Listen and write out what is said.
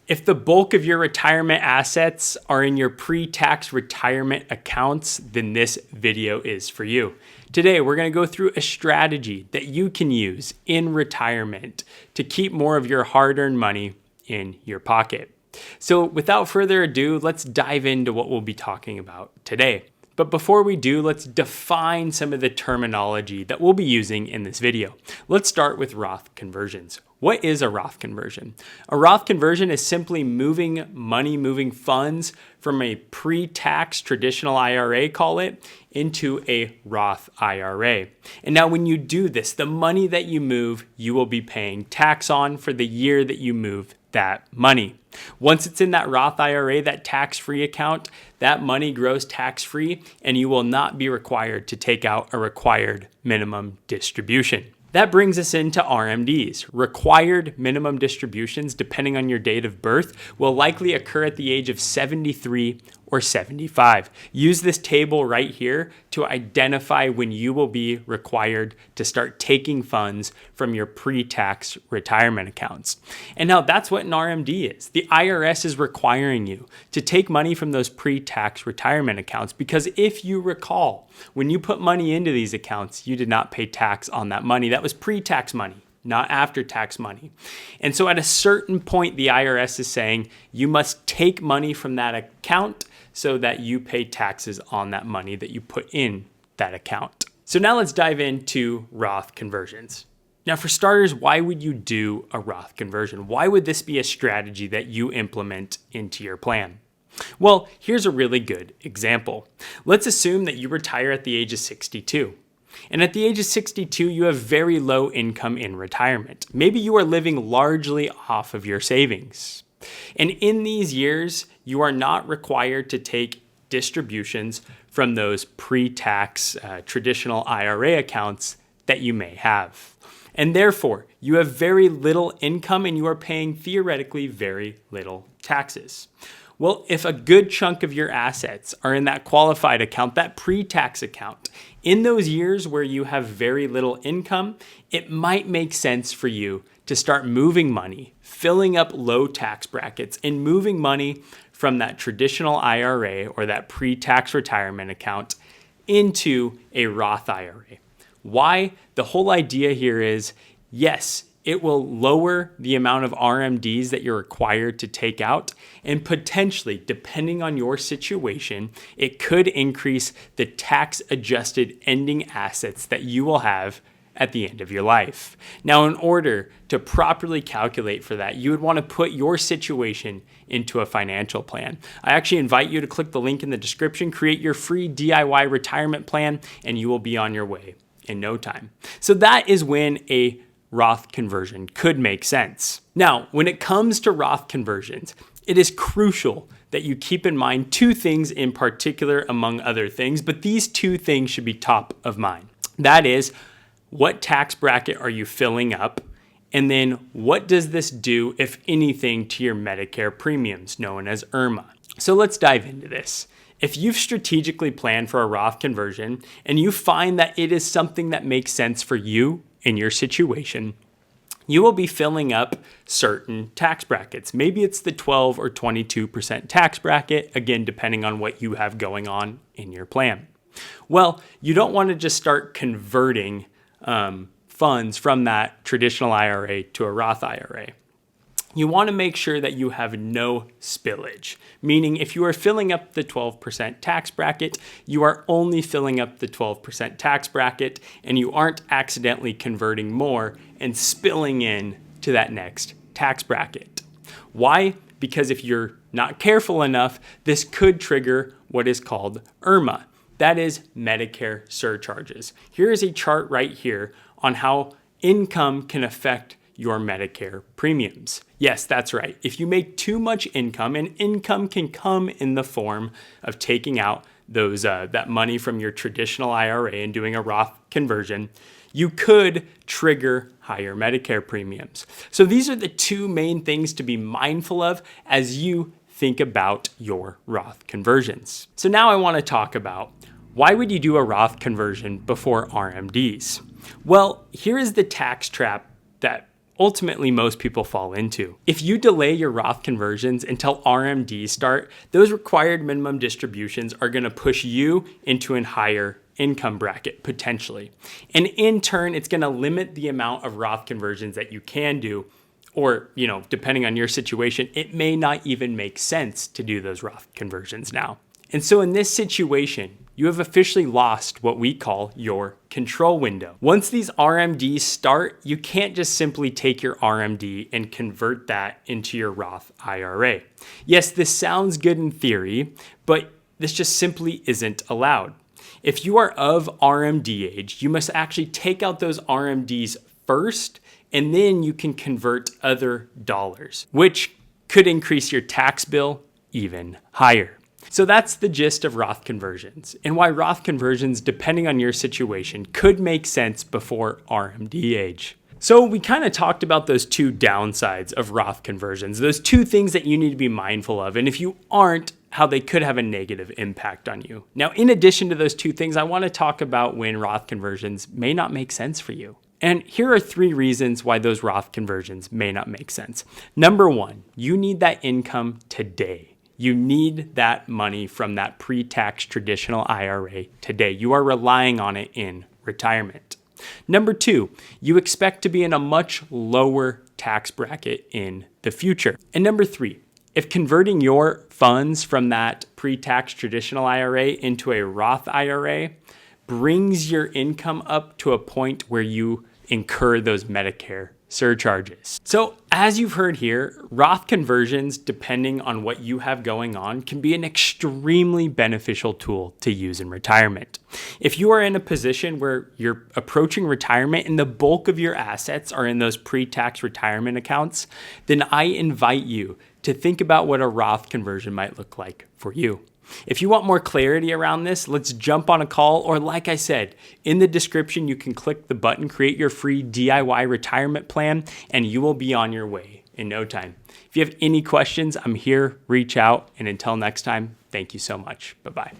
If the bulk of your retirement assets are in your pre-tax retirement accounts, then this video is for you. Today, we're going to go through a strategy that you can use in retirement to keep more of your hard-earned money in your pocket. So without further ado, let's dive into what we'll be talking about today. But before we do, let's define some of the terminology that we'll be using in this video. Let's start with Roth conversions. What is a Roth conversion? A Roth conversion is simply moving funds from a pre-tax traditional IRA, call it, into a Roth IRA. And now when you do this, the money that you move, you will be paying tax on for the year that you move that money. Once it's in that Roth IRA, that tax-free account, that money grows tax-free, and you will not be required to take out a required minimum distribution. That brings us into RMDs. Required minimum distributions, depending on your date of birth, will likely occur at the age of 73 or 75. Use this table right here to identify when you will be required to start taking funds from your pre-tax retirement accounts. And now that's what an RMD is. The IRS is requiring you to take money from those pre-tax retirement accounts because if you recall, when you put money into these accounts, you did not pay tax on that money. That was pre-tax money, not after-tax money. And so at a certain point, the IRS is saying you must take money from that account so that you pay taxes on that money that you put in that account. So now let's dive into Roth conversions. Now for starters, why would you do a Roth conversion? Why would this be a strategy that you implement into your plan? Well, here's a really good example. Let's assume that you retire at the age of 62. And at the age of 62, you have very low income in retirement. Maybe you are living largely off of your savings. And in these years, you are not required to take distributions from those pre-tax traditional IRA accounts that you may have. And therefore, you have very little income and you are paying theoretically very little taxes. Well, if a good chunk of your assets are in that qualified account, that pre-tax account, in those years where you have very little income, it might make sense for you to start moving money, filling up low tax brackets, and moving money from that traditional IRA or that pre-tax retirement account into a Roth IRA. Why? The whole idea here is, yes, it will lower the amount of RMDs that you're required to take out, and potentially, depending on your situation, it could increase the tax-adjusted ending assets that you will have at the end of your life. Now, in order to properly calculate for that, you would want to put your situation into a financial plan. I actually invite you to click the link in the description, create your free DIY retirement plan, and you will be on your way in no time. So that is when a Roth conversion could make sense. Now, when it comes to Roth conversions, it is crucial that you keep in mind two things in particular among other things, but these two things should be top of mind. That is, what tax bracket are you filling up? And then what does this do, if anything, to your Medicare premiums, known as IRMA? So let's dive into this. If you've strategically planned for a Roth conversion and you find that it is something that makes sense for you in your situation, you will be filling up certain tax brackets. Maybe it's the 12 or 22% tax bracket, again, depending on what you have going on in your plan. Well, you don't want to just start converting funds from that traditional IRA to a Roth IRA. You want to make sure that you have no spillage, meaning if you are filling up the 12% tax bracket, you are only filling up the 12% tax bracket and you aren't accidentally converting more and spilling in to that next tax bracket. Why? Because if you're not careful enough, this could trigger what is called IRMA. That is Medicare surcharges. Here is a chart right here on how income can affect your Medicare premiums. Yes, that's right. If you make too much income, and income can come in the form of taking out those that money from your traditional IRA and doing a Roth conversion, you could trigger higher Medicare premiums. So these are the two main things to be mindful of as you think about your Roth conversions. So now I want to talk about why would you do a Roth conversion before RMDs? Well, here is the tax trap that ultimately most people fall into. If you delay your Roth conversions until RMDs start, those required minimum distributions are going to push you into a higher income bracket potentially. And in turn, it's going to limit the amount of Roth conversions that you can do. Or, depending on your situation, it may not even make sense to do those Roth conversions now. And so in this situation, you have officially lost what we call your control window. Once these RMDs start, you can't just simply take your RMD and convert that into your Roth IRA. Yes, this sounds good in theory, but this just simply isn't allowed. If you are of RMD age, you must actually take out those RMDs first, and then you can convert other dollars, which could increase your tax bill even higher. So that's the gist of Roth conversions and why Roth conversions, depending on your situation, could make sense before RMD age. So we kind of talked about those two downsides of Roth conversions, those two things that you need to be mindful of. And if you aren't, how they could have a negative impact on you. Now, in addition to those two things, I want to talk about when Roth conversions may not make sense for you. And here are 3 reasons why those Roth conversions may not make sense. Number 1, you need that income today. You need that money from that pre-tax traditional IRA today. You are relying on it in retirement. Number 2, you expect to be in a much lower tax bracket in the future. And number 3, if converting your funds from that pre-tax traditional IRA into a Roth IRA brings your income up to a point where you incur those Medicare surcharges. So as you've heard here, Roth conversions, depending on what you have going on, can be an extremely beneficial tool to use in retirement. If you are in a position where you're approaching retirement and the bulk of your assets are in those pre-tax retirement accounts, then I invite you to think about what a Roth conversion might look like for you. If you want more clarity around this, let's jump on a call, or like I said, in the description, you can click the button, create your free DIY retirement plan, and you will be on your way in no time. If you have any questions, I'm here, reach out, and until next time, thank you so much. Bye-bye.